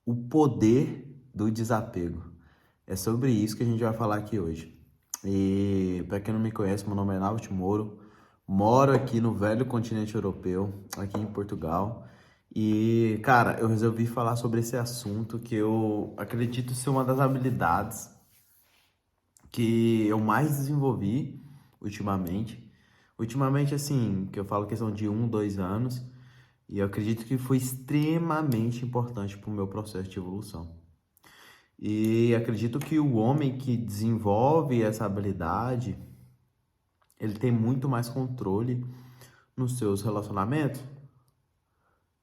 O poder do desapego. É sobre isso que a gente vai falar aqui hoje. E para quem não me conhece, meu nome é Naut Moro, moro aqui no velho continente europeu, aqui em Portugal. E, cara, eu resolvi falar sobre esse assunto que eu acredito ser uma das habilidades que eu mais desenvolvi ultimamente. Ultimamente, assim, que eu falo questão de 1, 2 anos, e eu acredito que foi extremamente importante para o meu processo de evolução. E acredito que o homem que desenvolve essa habilidade, ele tem muito mais controle nos seus relacionamentos.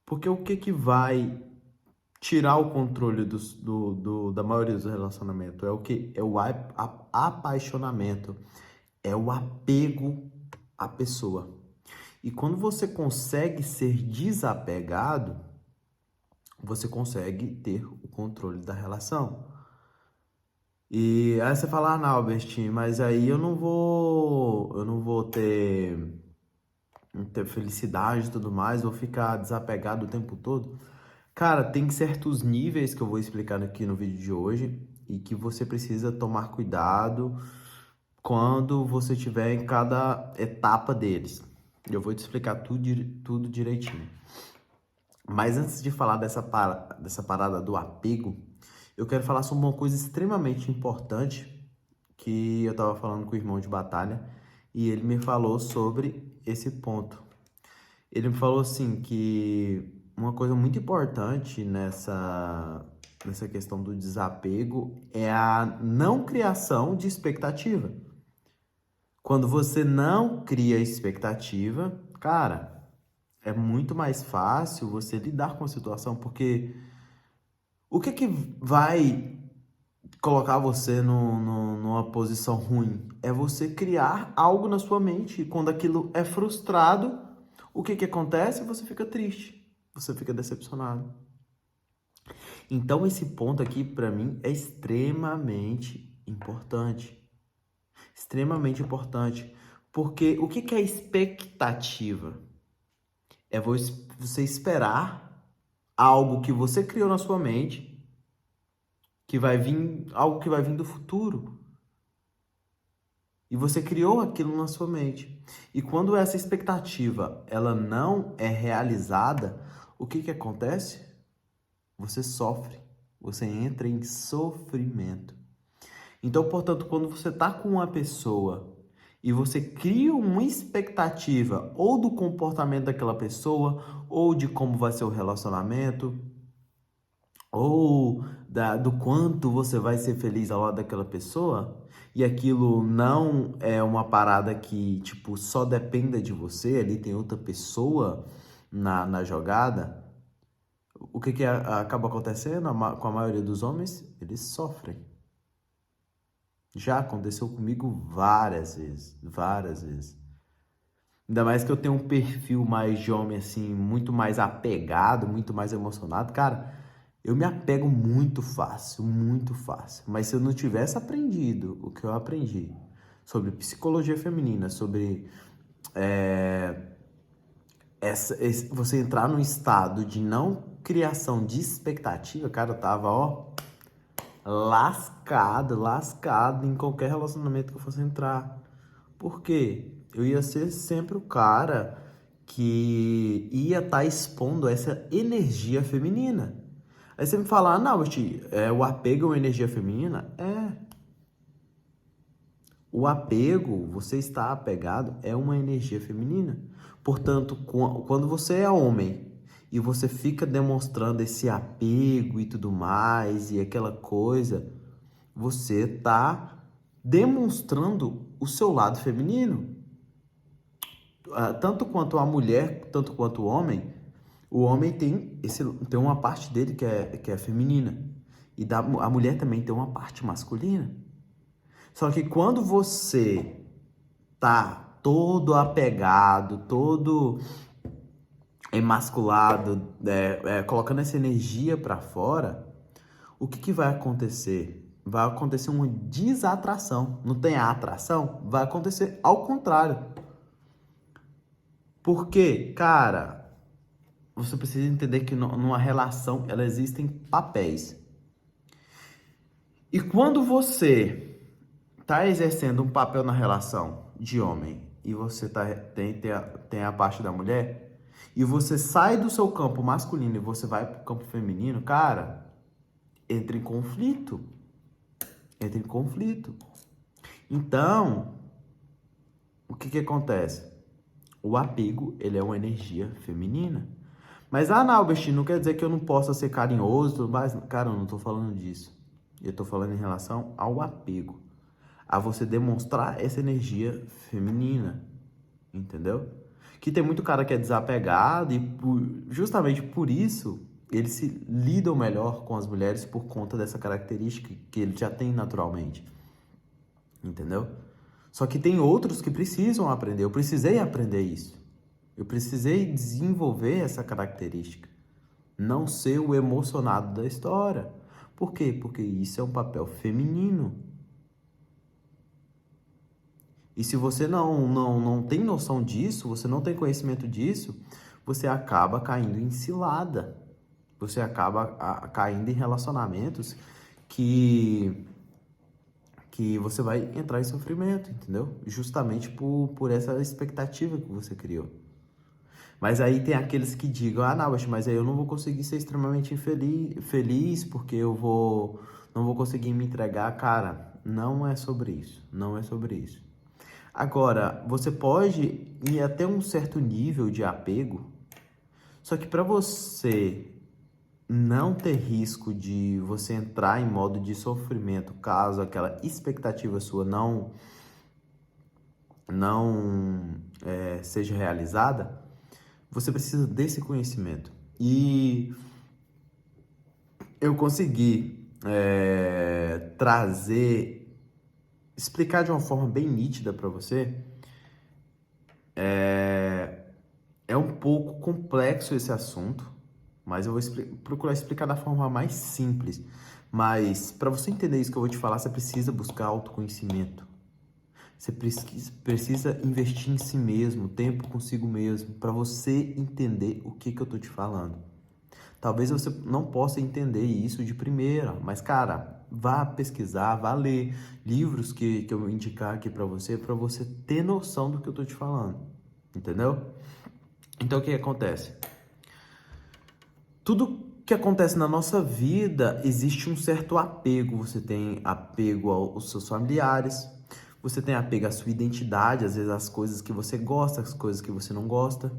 Porque o que que vai tirar o controle da maioria dos relacionamentos? É o que? É o apaixonamento, é o apego à pessoa. E quando você consegue ser desapegado, você consegue ter o controle da relação. E aí você fala, ah, não, Albert, mas aí eu não vou ter felicidade e tudo mais, vou ficar desapegado o tempo todo. Cara, tem certos níveis que eu vou explicar aqui no vídeo de hoje e que você precisa tomar cuidado quando você estiver em cada etapa deles. Eu vou te explicar tudo direitinho. Mas antes de falar dessa parada do apego, eu quero falar sobre uma coisa extremamente importante que eu tava falando com o irmão de batalha e ele me falou sobre esse ponto. Ele me falou assim que uma coisa muito importante nessa questão do desapego é a não criação de expectativa. Quando você não cria expectativa, cara, é muito mais fácil você lidar com a situação, porque o que que vai colocar você numa posição ruim? É você criar algo na sua mente. E quando aquilo é frustrado, o que que acontece? Você fica triste, você fica decepcionado. Então esse ponto aqui para mim é extremamente importante. Extremamente importante. Porque o que que é expectativa? É você esperar algo que você criou na sua mente, que vai vir, algo que vai vir do futuro. E você criou aquilo na sua mente. E quando essa expectativa ela não é realizada, o que que acontece? Você sofre. Você entra em sofrimento. Então, portanto, quando você está com uma pessoa e você cria uma expectativa ou do comportamento daquela pessoa, ou de como vai ser o relacionamento, ou do quanto você vai ser feliz ao lado daquela pessoa, e aquilo não é uma parada que, tipo, só dependa de você, ali tem outra pessoa na jogada, o que que acaba acontecendo com a maioria dos homens? Eles sofrem. Já aconteceu comigo várias vezes, várias vezes. Ainda mais que eu tenho um perfil mais de homem, assim, muito mais apegado, muito mais emocionado. Cara, eu me apego muito fácil, muito fácil. Mas se eu não tivesse aprendido o que eu aprendi sobre psicologia feminina, sobre você entrar num estado de não criação de expectativa, cara, eu tava, ó, lascado, lascado em qualquer relacionamento que eu fosse entrar. Por quê? Eu ia ser sempre o cara que ia estar expondo essa energia feminina. Aí você me fala, ah, não, o apego é uma energia feminina? É. O apego, você está apegado, é uma energia feminina. Portanto, quando você é homem e você fica demonstrando esse apego e tudo mais, e aquela coisa, você está demonstrando o seu lado feminino. Tanto quanto a mulher, tanto quanto o homem tem uma parte dele que é feminina. E a mulher também tem uma parte masculina. Só que quando você tá todo apegado, todo emasculado, colocando essa energia para fora, o que que vai acontecer? Vai acontecer uma desatração. Não tem a atração? Vai acontecer ao contrário. Porque, cara, você precisa entender que numa relação, ela existem papéis. E quando você está exercendo um papel na relação de homem e você tem a parte da mulher, e você sai do seu campo masculino e você vai para o campo feminino, cara, entra em conflito. Entra em conflito. Então, o que acontece? O apego, ele é uma energia feminina. Mas, Albert, não quer dizer que eu não possa ser carinhoso, mas, cara, eu não tô falando disso. Eu tô falando em relação ao apego. A você demonstrar essa energia feminina. Entendeu? Que tem muito cara que é desapegado e justamente por isso eles se lidam melhor com as mulheres por conta dessa característica que ele já tem naturalmente. Entendeu? Só que tem outros que precisam aprender. Eu precisei aprender isso. Eu precisei desenvolver essa característica. Não ser o emocionado da história. Por quê? Porque isso é um papel feminino. E se você não tem noção disso, você não tem conhecimento disso, você acaba caindo em cilada. Você acaba caindo em relacionamentos que você vai entrar em sofrimento, entendeu? Justamente por essa expectativa que você criou. Mas aí tem aqueles que digam, mas aí eu não vou conseguir ser extremamente feliz porque não vou conseguir me entregar. Cara, não é sobre isso, não é sobre isso. Agora, você pode ir até um certo nível de apego, só que para você não ter risco de você entrar em modo de sofrimento caso aquela expectativa sua não seja realizada, você precisa desse conhecimento. E eu consegui explicar de uma forma bem nítida para você. É um pouco complexo esse assunto, mas eu vou procurar explicar da forma mais simples. Mas para você entender isso que eu vou te falar, você precisa buscar autoconhecimento. Você precisa investir em si mesmo, tempo consigo mesmo, para você entender o que eu tô te falando. Talvez você não possa entender isso de primeira, mas, cara, vá pesquisar, vá ler livros que eu vou indicar aqui para você ter noção do que eu tô te falando, entendeu? Então, o que acontece? Tudo que acontece na nossa vida, existe um certo apego. Você tem apego aos seus familiares, você tem apego à sua identidade, às vezes às coisas que você gosta, às coisas que você não gosta.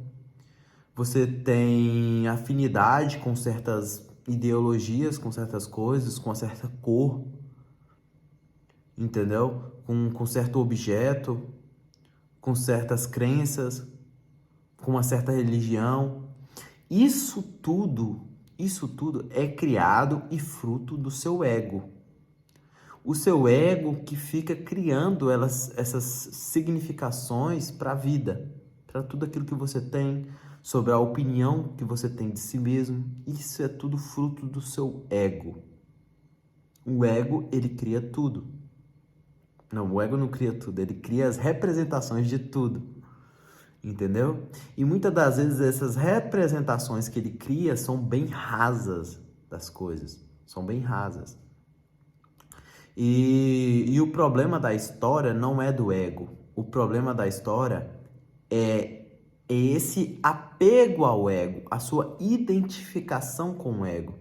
Você tem afinidade com certas ideologias, com certas coisas, com uma certa cor, entendeu? Com certo objeto, com certas crenças, com uma certa religião. Isso tudo é criado e fruto do seu ego. O seu ego que fica criando essas significações para a vida, para tudo aquilo que você tem, sobre a opinião que você tem de si mesmo. Isso é tudo fruto do seu ego. O ego, ele cria tudo. Não, o ego não cria tudo, ele cria as representações de tudo. Entendeu? E muitas das vezes essas representações que ele cria são bem rasas das coisas. São bem rasas. E o problema da história não é do ego. O problema da história é esse apego ao ego, a sua identificação com o ego.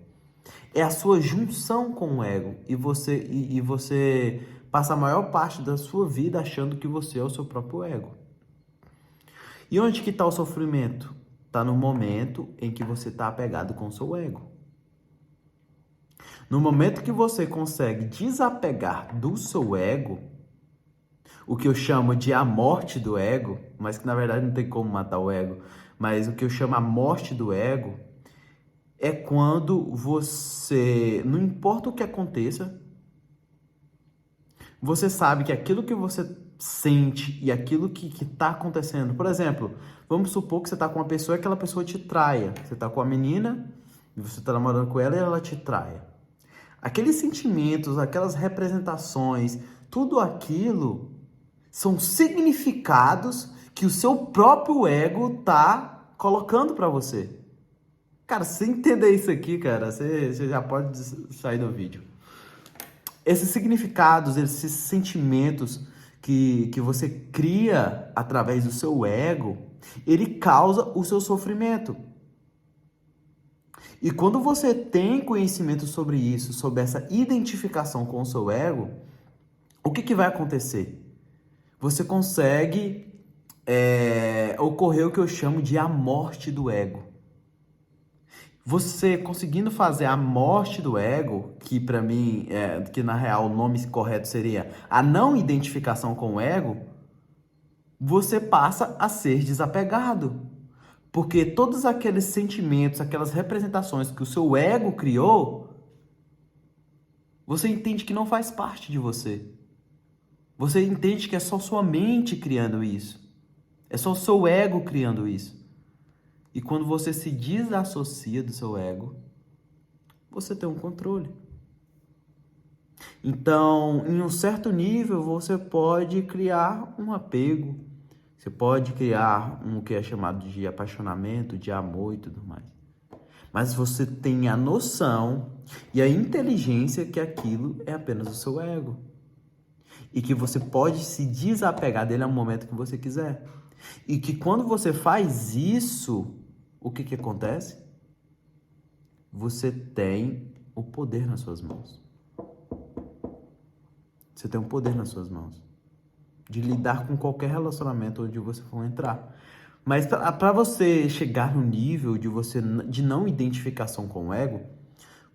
É a sua junção com o ego. E você passa a maior parte da sua vida achando que você é o seu próprio ego. E onde que está o sofrimento? Está no momento em que você está apegado com o seu ego. No momento que você consegue desapegar do seu ego, o que eu chamo de a morte do ego, mas que na verdade não tem como matar o ego, mas o que eu chamo a morte do ego é quando você, não importa o que aconteça, você sabe que aquilo que você sente e aquilo que está acontecendo, por exemplo, vamos supor que você está com uma pessoa e aquela pessoa te traia. Você está com a menina e você está namorando com ela e ela te traia. Aqueles sentimentos, aquelas representações, tudo aquilo são significados que o seu próprio ego está colocando para você. Cara, se você entender isso aqui, cara, você já pode sair do vídeo. Esses significados, esses sentimentos que você cria através do seu ego, ele causa o seu sofrimento. E quando você tem conhecimento sobre isso, sobre essa identificação com o seu ego, o que vai acontecer? Você consegue ocorrer o que eu chamo de a morte do ego. Você conseguindo fazer a morte do ego, que para mim, que na real o nome correto seria a não identificação com o ego, você passa a ser desapegado. Porque todos aqueles sentimentos, aquelas representações que o seu ego criou, você entende que não faz parte de você. Você entende que é só sua mente criando isso. É só o seu ego criando isso. E quando você se desassocia do seu ego, você tem um controle. Então, em um certo nível, você pode criar um apego. Você pode criar um que é chamado de apaixonamento, de amor e tudo mais. Mas você tem a noção e a inteligência que aquilo é apenas o seu ego. E que você pode se desapegar dele ao momento que você quiser. E que quando você faz isso, o que acontece? Você tem o poder nas suas mãos. Você tem o poder nas suas mãos de lidar com qualquer relacionamento onde você for entrar. Mas para você chegar no nível de não identificação com o ego,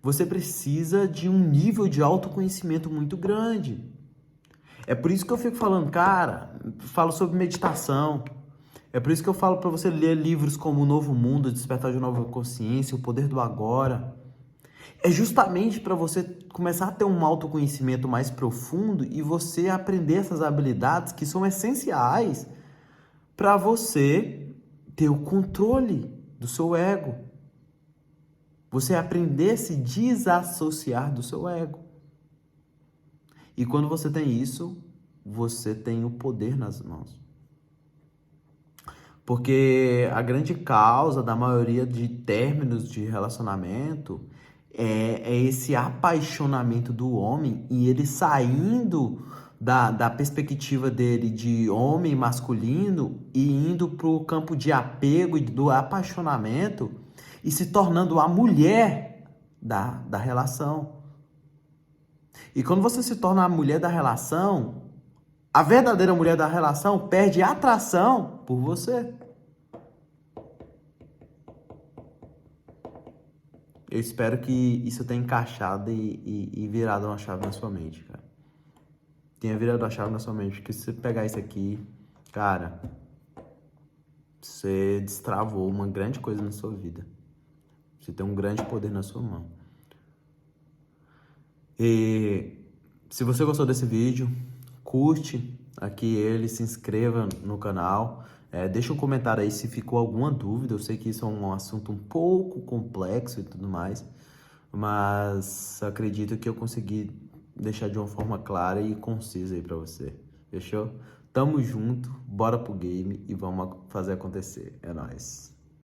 você precisa de um nível de autoconhecimento muito grande. É por isso que eu fico falando, cara, falo sobre meditação. É por isso que eu falo para você ler livros como O Novo Mundo, Despertar de Nova Consciência, O Poder do Agora. É justamente para você começar a ter um autoconhecimento mais profundo e você aprender essas habilidades que são essenciais para você ter o controle do seu ego. Você aprender a se desassociar do seu ego. E quando você tem isso, você tem o poder nas mãos. Porque a grande causa da maioria de términos de relacionamento é esse apaixonamento do homem e ele saindo da perspectiva dele de homem masculino e indo para o campo de apego e do apaixonamento e se tornando a mulher da relação. E quando você se torna a mulher da relação, a verdadeira mulher da relação perde atração por você. Eu espero que isso tenha encaixado e virado uma chave na sua mente, cara. Tenha virado uma chave na sua mente, porque se você pegar isso aqui, cara, você destravou uma grande coisa na sua vida. Você tem um grande poder na sua mão. E se você gostou desse vídeo, curte aqui ele, se inscreva no canal. Deixa um comentário aí se ficou alguma dúvida. Eu sei que isso é um assunto um pouco complexo e tudo mais, mas acredito que eu consegui deixar de uma forma clara e concisa aí pra você. Fechou? Tamo junto, bora pro game e vamos fazer acontecer. É nóis.